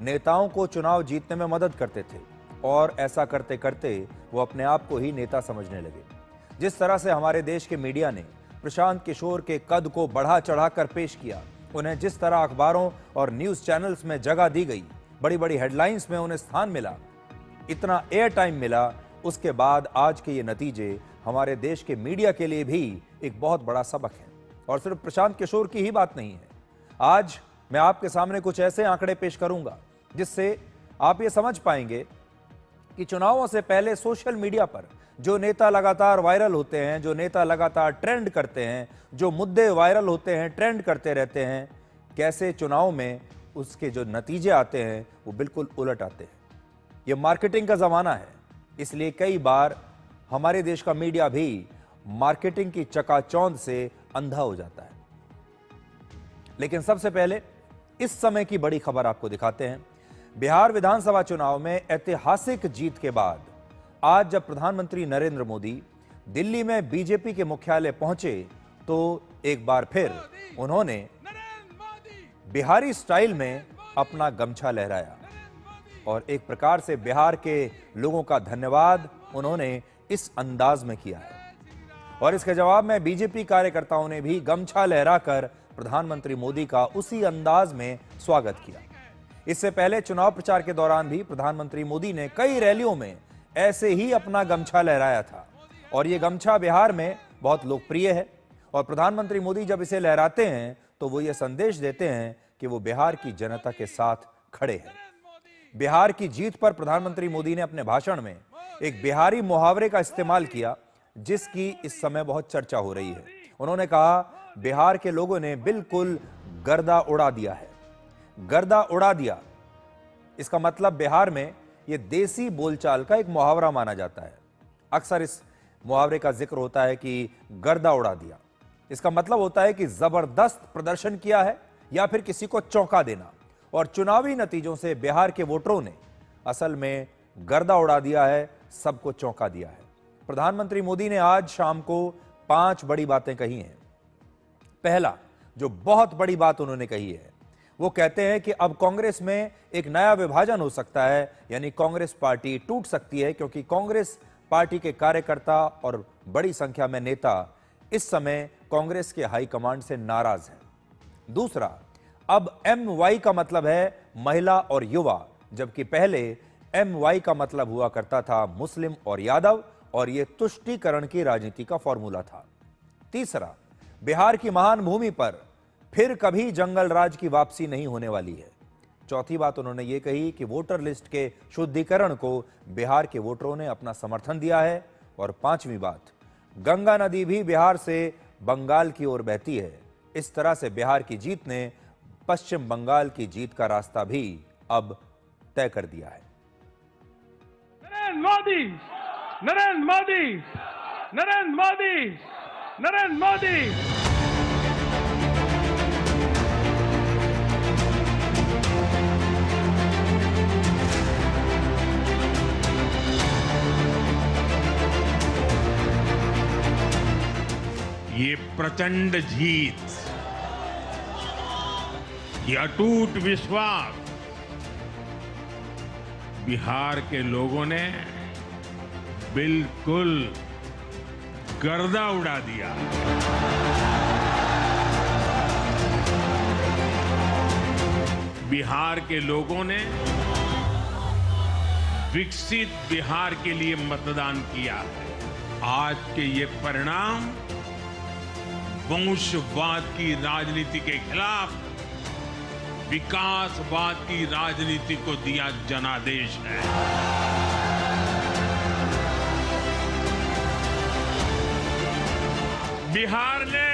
नेताओं को चुनाव जीतने में मदद करते थे और ऐसा करते करते वो अपने आप को ही नेता समझने लगे। जिस तरह से हमारे देश के मीडिया ने प्रशांत किशोर के कद को बढ़ा चढ़ाकर पेश किया, उन्हें जिस तरह अखबारों और न्यूज चैनल्स में जगह दी गई, बड़ी बड़ी हेडलाइंस में उन्हें स्थान मिला, इतना एयर टाइम मिला, उसके बाद आज के ये नतीजे हमारे देश के मीडिया के लिए भी एक बहुत बड़ा सबक है। और सिर्फ प्रशांत किशोर की ही बात नहीं है। आज मैं आपके सामने कुछ ऐसे आंकड़े पेश करूंगा जिससे आप ये समझ पाएंगे कि चुनावों से पहले सोशल मीडिया पर जो नेता लगातार वायरल होते हैं, जो नेता लगातार ट्रेंड करते हैं, जो मुद्दे वायरल होते हैं, ट्रेंड करते रहते हैं, कैसे चुनाव में उसके जो नतीजे आते हैं वो बिल्कुल उलट आते हैं। ये मार्केटिंग का जमाना है, इसलिए कई बार हमारे देश का मीडिया भी मार्केटिंग की चकाचौंध से अंधा हो जाता है। लेकिन सबसे पहले इस समय की बड़ी खबर आपको दिखाते हैं। बिहार विधानसभा चुनाव में ऐतिहासिक जीत के बाद आज जब प्रधानमंत्री नरेंद्र मोदी दिल्ली में बीजेपी के मुख्यालय पहुंचे तो एक बार फिर उन्होंने बिहारी स्टाइल में अपना गमछा लहराया और एक प्रकार से बिहार के लोगों का धन्यवाद उन्होंने इस अंदाज में किया है। और इसके जवाब में बीजेपी कार्यकर्ताओं ने भी गमछा लहराकर प्रधानमंत्री मोदी का उसी अंदाज में स्वागत किया। इससे पहले चुनाव प्रचार के दौरान भी प्रधानमंत्री मोदी ने कई रैलियों में ऐसे ही अपना गमछा लहराया था और यह गमछा बिहार में बहुत लोकप्रिय है। और प्रधानमंत्री मोदी जब इसे लहराते हैं तो वो ये संदेश देते हैं कि वो बिहार की जनता के साथ खड़े हैं। बिहार की जीत पर प्रधानमंत्री मोदी ने अपने भाषण में एक बिहारी मुहावरे का इस्तेमाल किया जिसकी इस समय बहुत चर्चा हो रही है। उन्होंने कहा, बिहार के लोगों ने बिल्कुल गर्दा उड़ा दिया है। गर्दा उड़ा दिया, इसका मतलब बिहार में यह देसी बोलचाल का एक मुहावरा माना जाता है। अक्सर इस मुहावरे का जिक्र होता है कि गर्दा उड़ा दिया। इसका मतलब होता है कि जबरदस्त प्रदर्शन किया है या फिर किसी को चौंका देना। और चुनावी नतीजों से बिहार के वोटरों ने असल में गर्दा उड़ा दिया है, सबको चौंका दिया है। प्रधानमंत्री मोदी ने आज शाम को 5 बड़ी बातें कही हैं। पहला, जो बहुत बड़ी बात उन्होंने कही है, वो कहते हैं कि अब कांग्रेस में एक नया विभाजन हो सकता है, यानी कांग्रेस पार्टी टूट सकती है क्योंकि कांग्रेस पार्टी के कार्यकर्ता और बड़ी संख्या में नेता इस समय कांग्रेस के हाईकमांड से नाराज हैं। दूसरा, अब MY का मतलब है महिला और युवा, जबकि पहले MY का मतलब हुआ करता था मुस्लिम और यादव, और यह तुष्टीकरण की राजनीति का फॉर्मूला था। तीसरा, बिहार की महान भूमि पर फिर कभी जंगल राज की वापसी नहीं होने वाली है। चौथी बात उन्होंने ये कही कि वोटर लिस्ट के शुद्धिकरण को बिहार के वोटरों ने अपना समर्थन दिया है। और पांचवी बात, गंगा नदी भी बिहार से बंगाल की ओर बहती है। इस तरह से बिहार की जीत ने पश्चिम बंगाल की जीत का रास्ता भी अब तय कर दिया है। नरेंद्र मोदी, नरेंद्र मोदी, नरेंद्र मोदी, नरेंद्र मोदी। ये प्रचंड जीत, ये अटूट विश्वास बिहार के लोगों ने बिल्कुल गर्दा उड़ा दिया। बिहार के लोगों ने विकसित बिहार के लिए मतदान किया है। आज के ये परिणाम वंशवाद की राजनीति के खिलाफ विकासवाद की राजनीति को दिया जनादेश है। बिहार ने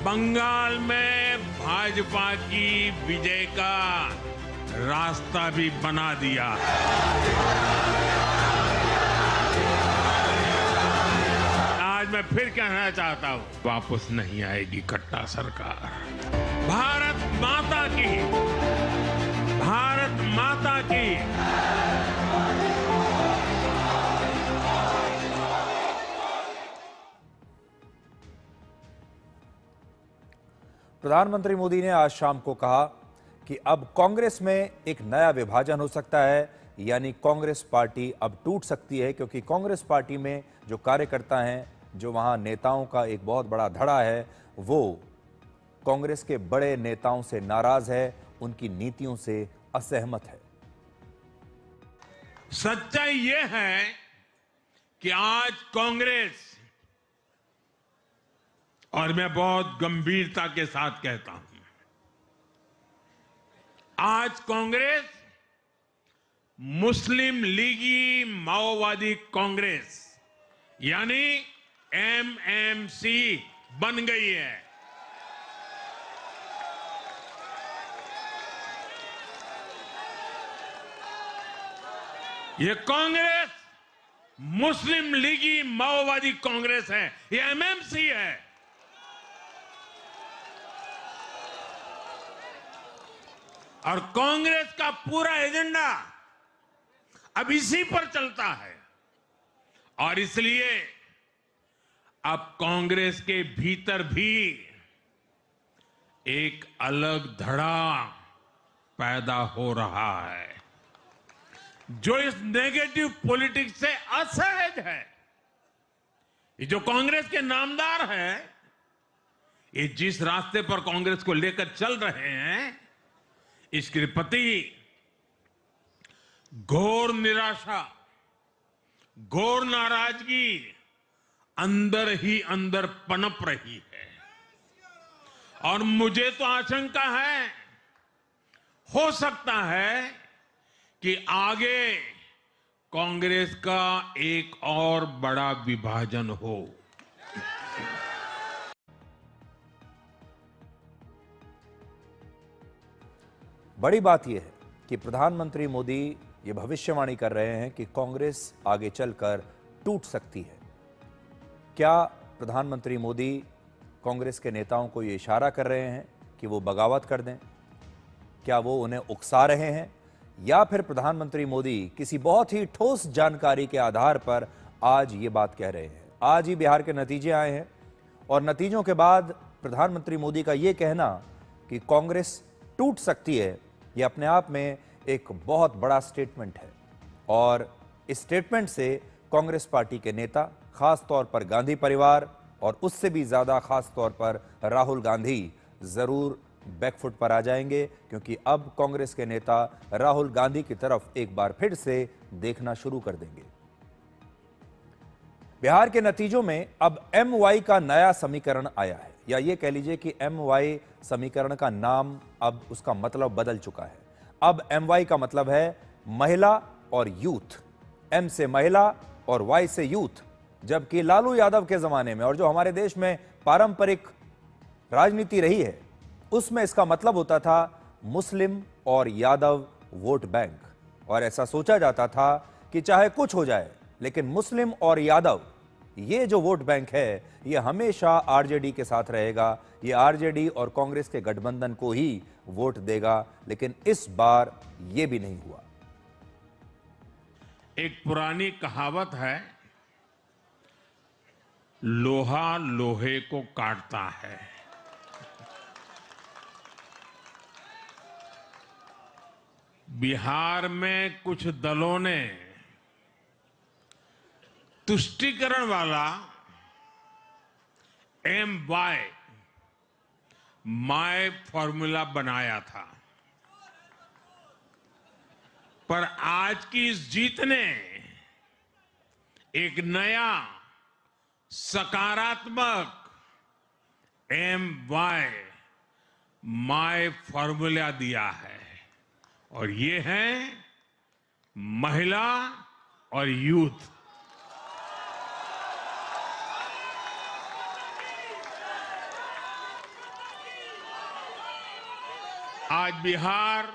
बंगाल में भाजपा की विजय का रास्ता भी बना दिया है। आज मैं फिर कहना चाहता हूं, वापस नहीं आएगी कट्टा सरकार। भारत माता की, भारत माता की। प्रधानमंत्री मोदी ने आज शाम को कहा कि अब कांग्रेस में एक नया विभाजन हो सकता है, यानी कांग्रेस पार्टी अब टूट सकती है, क्योंकि कांग्रेस पार्टी में जो कार्यकर्ता हैं, जो वहां नेताओं का एक बहुत बड़ा धड़ा है, वो कांग्रेस के बड़े नेताओं से नाराज है, उनकी नीतियों से असहमत है। सच्चाई यह है कि आज कांग्रेस, और मैं बहुत गंभीरता के साथ कहता हूं, आज कांग्रेस मुस्लिम लीगी माओवादी कांग्रेस यानी एमएमसी बन गई है। ये कांग्रेस मुस्लिम लीगी माओवादी कांग्रेस है, ये एमएमसी है। और कांग्रेस का पूरा एजेंडा अब इसी पर चलता है, और इसलिए अब कांग्रेस के भीतर भी एक अलग धड़ा पैदा हो रहा है, जो इस नेगेटिव पॉलिटिक्स से असहज है। ये जो कांग्रेस के नामदार हैं, ये जिस रास्ते पर कांग्रेस को लेकर चल रहे हैं, इसके प्रति घोर निराशा, घोर नाराजगी अंदर ही अंदर पनप रही है। और मुझे तो आशंका है, हो सकता है कि आगे कांग्रेस का एक और बड़ा विभाजन हो। बड़ी बात यह है कि प्रधानमंत्री मोदी ये भविष्यवाणी कर रहे हैं कि कांग्रेस आगे चलकर टूट सकती है। क्या प्रधानमंत्री मोदी कांग्रेस के नेताओं को ये इशारा कर रहे हैं कि वो बगावत कर दें? क्या वो उन्हें उकसा रहे हैं, या फिर प्रधानमंत्री मोदी किसी बहुत ही ठोस जानकारी के आधार पर आज ये बात कह रहे हैं? आज ही बिहार के नतीजे आए हैं, और नतीजों के बाद प्रधानमंत्री मोदी का ये कहना कि कांग्रेस टूट सकती है, ये अपने आप में एक बहुत बड़ा स्टेटमेंट है। और इस स्टेटमेंट से कांग्रेस पार्टी के नेता, खास तौर पर गांधी परिवार, और उससे भी ज्यादा खास तौर पर राहुल गांधी जरूर बैकफुट पर आ जाएंगे, क्योंकि अब कांग्रेस के नेता राहुल गांधी की तरफ एक बार फिर से देखना शुरू कर देंगे। बिहार के नतीजों में अब MY का नया समीकरण आया है, या ये कह लीजिए कि MY समीकरण का नाम अब उसका मतलब बदल चुका है। अब MY का मतलब है महिला और यूथ, M से महिला और Y से यूथ। जबकि लालू यादव के जमाने में, और जो हमारे देश में पारंपरिक राजनीति रही है, उसमें इसका मतलब होता था मुस्लिम और यादव वोट बैंक। और ऐसा सोचा जाता था कि चाहे कुछ हो जाए, लेकिन मुस्लिम और यादव, ये जो वोट बैंक है, ये हमेशा आरजेडी के साथ रहेगा, ये आरजेडी और कांग्रेस के गठबंधन को ही वोट देगा। लेकिन इस बार ये भी नहीं हुआ। एक पुरानी कहावत है, लोहा लोहे को काटता है। बिहार में कुछ दलों ने तुष्टीकरण वाला MY माय फॉर्मूला बनाया था, पर आज की इस जीत ने एक नया सकारात्मक MY माय फॉर्मूला दिया है, और ये है महिला और यूथ। आज बिहार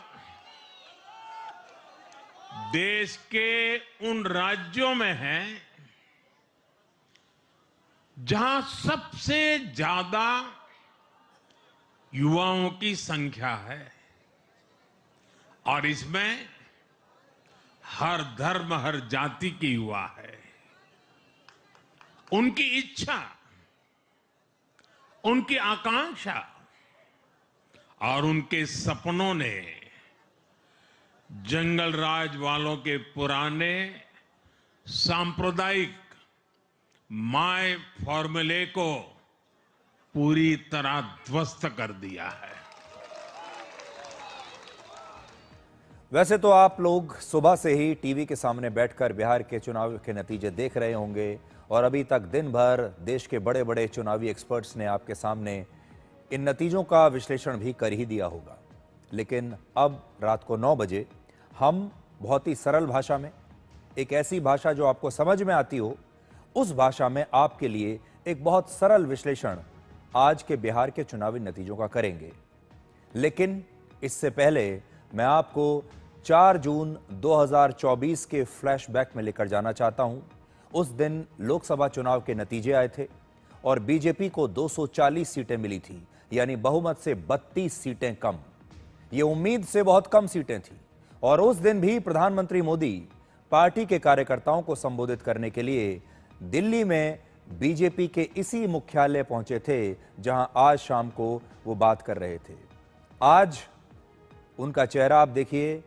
देश के उन राज्यों में है जहां सबसे ज्यादा युवाओं की संख्या है, और इसमें हर धर्म, हर जाति के युवा है। उनकी इच्छा, उनकी आकांक्षा और उनके सपनों ने जंगल राज वालों के पुराने सांप्रदायिक माय फॉर्मूले को पूरी तरह ध्वस्त कर दिया है। वैसे तो आप लोग सुबह से ही टीवी के सामने बैठकर बिहार के चुनाव के नतीजे देख रहे होंगे और अभी तक दिन भर देश के बड़े बड़े चुनावी एक्सपर्ट्स ने आपके सामने इन नतीजों का विश्लेषण भी कर ही दिया होगा। लेकिन अब रात को 9 बजे हम बहुत ही सरल भाषा में, एक ऐसी भाषा जो आपको समझ में आती हो, उस भाषा में आपके लिए एक बहुत सरल विश्लेषण आज के बिहार के चुनावी नतीजों का करेंगे। लेकिन इससे पहले मैं आपको 4 जून 2024 के फ्लैशबैक में लेकर जाना चाहता हूं। उस दिन लोकसभा चुनाव के नतीजे आए थे और बीजेपी को 240 सीटें मिली थी, यानी बहुमत से 32 सीटें कम। ये उम्मीद से बहुत कम सीटें थी और उस दिन भी प्रधानमंत्री मोदी पार्टी के कार्यकर्ताओं को संबोधित करने के लिए दिल्ली में बीजेपी के इसी मुख्यालय पहुंचे थे जहां आज शाम को वो बात कर रहे थे। आज उनका चेहरा आप देखिए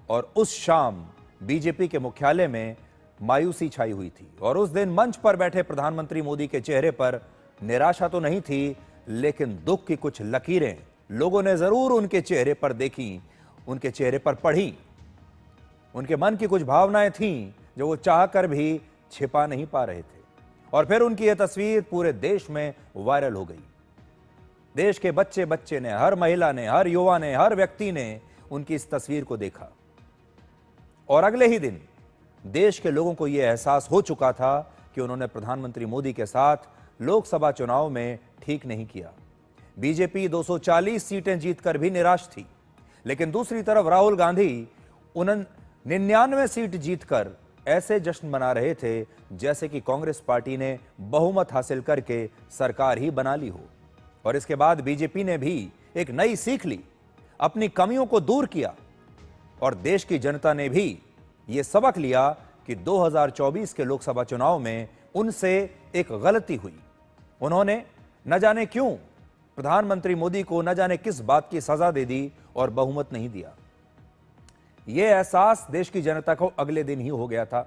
और उस शाम बीजेपी के मुख्यालय में मायूसी छाई हुई थी और उस दिन मंच पर बैठे प्रधानमंत्री मोदी के चेहरे पर निराशा तो नहीं थी, लेकिन दुख की कुछ लकीरें लोगों ने जरूर उनके चेहरे पर देखी, उनके चेहरे पर पढ़ी। उनके मन की कुछ भावनाएं थीं जो वो चाहकर भी छिपा नहीं पा रहे थे और फिर उनकी यह तस्वीर पूरे देश में वायरल हो गई। देश के बच्चे बच्चे ने, हर महिला ने, हर युवा ने, हर व्यक्ति ने उनकी इस तस्वीर को देखा और अगले ही दिन देश के लोगों को यह एहसास हो चुका था कि उन्होंने प्रधानमंत्री मोदी के साथ लोकसभा चुनाव में ठीक नहीं किया। बीजेपी 240 सीटें जीतकर भी निराश थी, लेकिन दूसरी तरफ राहुल गांधी 99 सीट जीतकर ऐसे जश्न मना रहे थे जैसे कि कांग्रेस पार्टी ने बहुमत हासिल करके सरकार ही बना ली हो। और इसके बाद बीजेपी ने भी एक नई सीख ली, अपनी कमियों को दूर किया और देश की जनता ने भी यह सबक लिया कि 2024 के लोकसभा चुनाव में उनसे एक गलती हुई। उन्होंने न जाने क्यों प्रधानमंत्री मोदी को न जाने किस बात की सजा दे दी और बहुमत नहीं दिया। यह एहसास देश की जनता को अगले दिन ही हो गया था।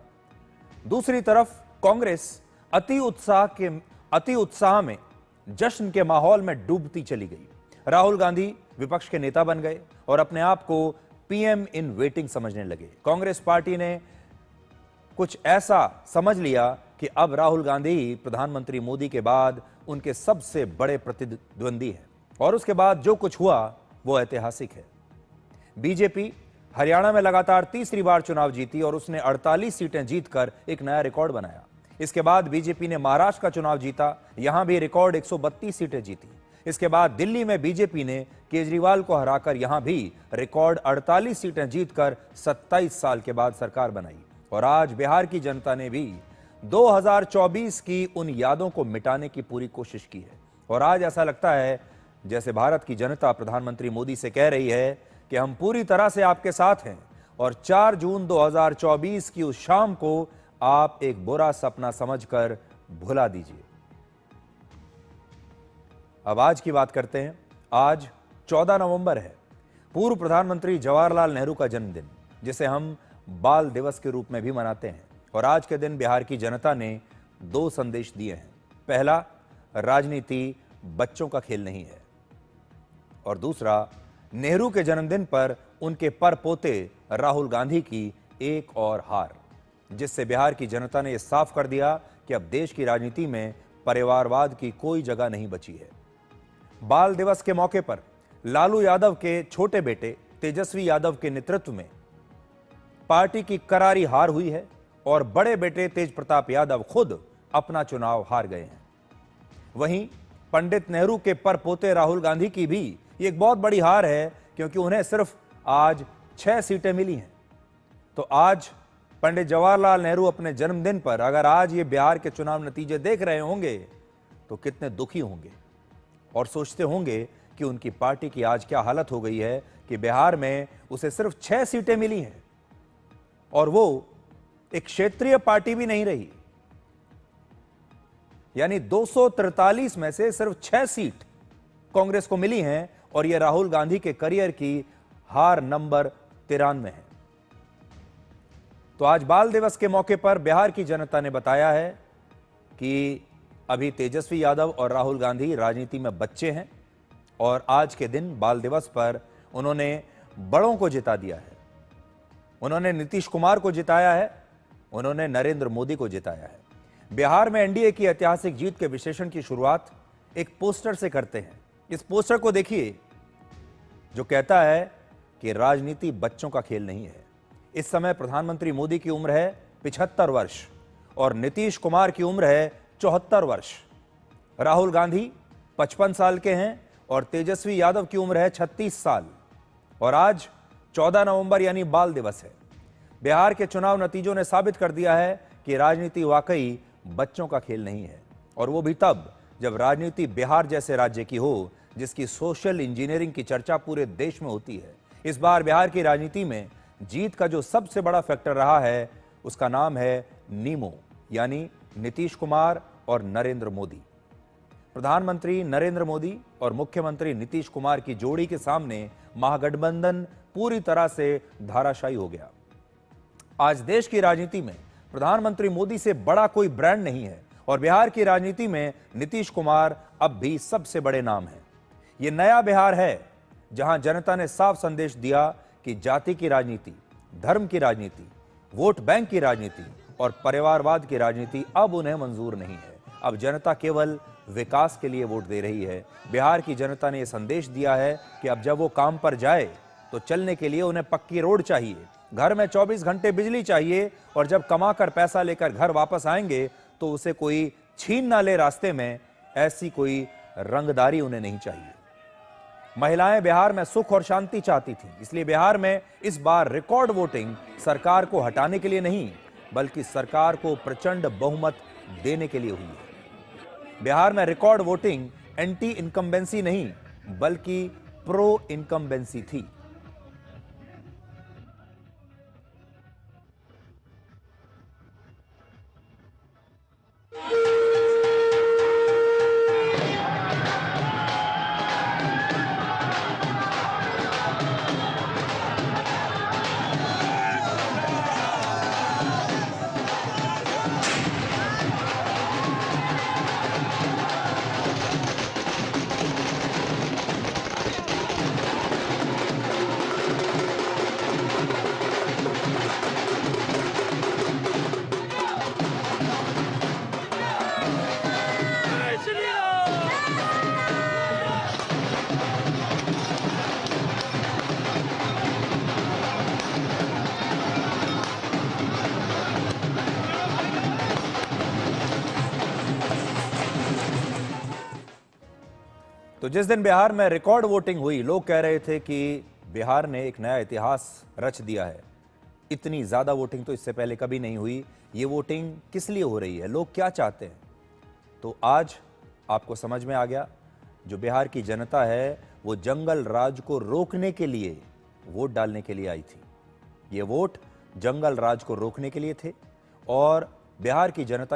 दूसरी तरफ कांग्रेस अति उत्साह में, जश्न के माहौल में डूबती चली गई। राहुल गांधी विपक्ष के नेता बन गए और अपने आप को पीएम इन वेटिंग समझने लगे। कांग्रेस पार्टी ने कुछ ऐसा समझ लिया कि अब राहुल गांधी प्रधानमंत्री मोदी के बाद उनके सबसे बड़े प्रतिद्वंदी हैं और उसके बाद जो कुछ हुआ वो ऐतिहासिक है। बीजेपी हरियाणा में लगातार तीसरी बार चुनाव जीती और उसने 48 सीटें जीतकर एक नया रिकॉर्ड बनाया। इसके बाद बीजेपी ने महाराष्ट्र का चुनाव जीता, यहां भी रिकॉर्ड 132 सीटें जीती। इसके बाद दिल्ली में बीजेपी ने केजरीवाल को हराकर यहां भी रिकॉर्ड 48 सीटें जीतकर 27 साल के बाद सरकार बनाई। और आज बिहार की जनता ने भी 2024 की उन यादों को मिटाने की पूरी कोशिश की है और आज ऐसा लगता है जैसे भारत की जनता प्रधानमंत्री मोदी से कह रही है कि हम पूरी तरह से आपके साथ हैं और 4 जून 2024 की उस शाम को आप एक बुरा सपना समझकर भुला दीजिए। अब आज की बात करते हैं। आज 14 नवंबर है, पूर्व प्रधानमंत्री जवाहरलाल नेहरू का जन्मदिन, जिसे हम बाल दिवस के रूप में भी मनाते हैं। और आज के दिन बिहार की जनता ने 2 संदेश दिए हैं। पहला, राजनीति बच्चों का खेल नहीं है और दूसरा, नेहरू के जन्मदिन पर उनके परपोते राहुल गांधी की एक और हार, जिससे बिहार की जनता ने यह साफ कर दिया कि अब देश की राजनीति में परिवारवाद की कोई जगह नहीं बची है। बाल दिवस के मौके पर लालू यादव के छोटे बेटे तेजस्वी यादव के नेतृत्व में पार्टी की करारी हार हुई है और बड़े बेटे तेज प्रताप यादव खुद अपना चुनाव हार गए हैं। वहीं पंडित नेहरू के परपोते राहुल गांधी की भी एक बहुत बड़ी हार है, क्योंकि उन्हें सिर्फ आज 6 सीटें मिली हैं। तो आज पंडित जवाहरलाल नेहरू अपने जन्मदिन पर अगर आज ये बिहार के चुनाव नतीजे देख रहे होंगे तो कितने दुखी होंगे और सोचते होंगे कि उनकी पार्टी की आज क्या हालत हो गई है कि बिहार में उसे सिर्फ 6 सीटें मिली हैं और वो एक क्षेत्रीय पार्टी भी नहीं रही। यानी 243 में से सिर्फ 6 सीट कांग्रेस को मिली हैं और यह राहुल गांधी के करियर की हार नंबर 93 है। तो आज बाल दिवस के मौके पर बिहार की जनता ने बताया है कि अभी तेजस्वी यादव और राहुल गांधी राजनीति में बच्चे हैं और आज के दिन बाल दिवस पर उन्होंने बड़ों को जिता दिया है। उन्होंने नीतीश कुमार को जिताया है, उन्होंने नरेंद्र मोदी को जिताया है। बिहार में एनडीए की ऐतिहासिक जीत के विश्लेषण की शुरुआत एक पोस्टर से करते हैं। इस पोस्टर को देखिए जो कहता है कि राजनीति बच्चों का खेल नहीं है। इस समय प्रधानमंत्री मोदी की उम्र है 75 वर्ष और नीतीश कुमार की उम्र है 74 वर्ष। राहुल गांधी 55 साल के हैं और तेजस्वी यादव की उम्र है 36 साल। और आज 14 नवंबर यानी बाल दिवस है। बिहार के चुनाव नतीजों ने साबित कर दिया है कि राजनीति वाकई बच्चों का खेल नहीं है, और वो भी तब जब राजनीति बिहार जैसे राज्य की हो जिसकी सोशल इंजीनियरिंग की चर्चा पूरे देश में होती है। इस बार बिहार की राजनीति में जीत का जो सबसे बड़ा फैक्टर रहा है उसका नाम है नीमो, यानी नीतीश कुमार और नरेंद्र मोदी। प्रधानमंत्री नरेंद्र मोदी और मुख्यमंत्री नीतीश कुमार की जोड़ी के सामने महागठबंधन पूरी तरह से धाराशायी हो गया। आज देश की राजनीति में प्रधानमंत्री मोदी से बड़ा कोई ब्रांड नहीं है और बिहार की राजनीति में नीतीश कुमार अब भी सबसे बड़े नाम हैं। यह नया बिहार है जहां जनता ने साफ संदेश दिया कि जाति की राजनीति, धर्म की राजनीति, वोट बैंक की राजनीति और परिवारवाद की राजनीति अब उन्हें मंजूर नहीं है। अब जनता केवल विकास के लिए वोट दे रही है। बिहार की जनता ने यह संदेश दिया है कि अब जब वो काम पर जाए तो चलने के लिए उन्हें पक्की रोड चाहिए, घर में 24 घंटे बिजली चाहिए और जब कमाकर पैसा लेकर घर वापस आएंगे तो उसे कोई छीन ना ले रास्ते में, ऐसी कोई रंगदारी उन्हें नहीं चाहिए। महिलाएं बिहार में सुख और शांति चाहती थीं, इसलिए बिहार में इस बार रिकॉर्ड वोटिंग सरकार को हटाने के लिए नहीं बल्कि सरकार को प्रचंड बहुमत देने के लिए हुई है। बिहार में रिकॉर्ड वोटिंग एंटी इनकम्बेंसी नहीं बल्कि प्रो इनकम्बेंसी थी। तो जिस दिन बिहार में रिकॉर्ड वोटिंग हुई, लोग कह रहे थे कि बिहार ने एक नया इतिहास रच दिया है। इतनी ज्यादा वोटिंग तो इससे पहले कभी नहीं हुई। ये वोटिंग किस लिए हो रही है, लोग क्या चाहते हैं? तो आज आपको समझ में आ गया। जो बिहार की जनता है वो जंगल राज को रोकने के लिए वोट डालने के लिए आई थी। ये वोट जंगल राज को रोकने के लिए थे और बिहार की जनता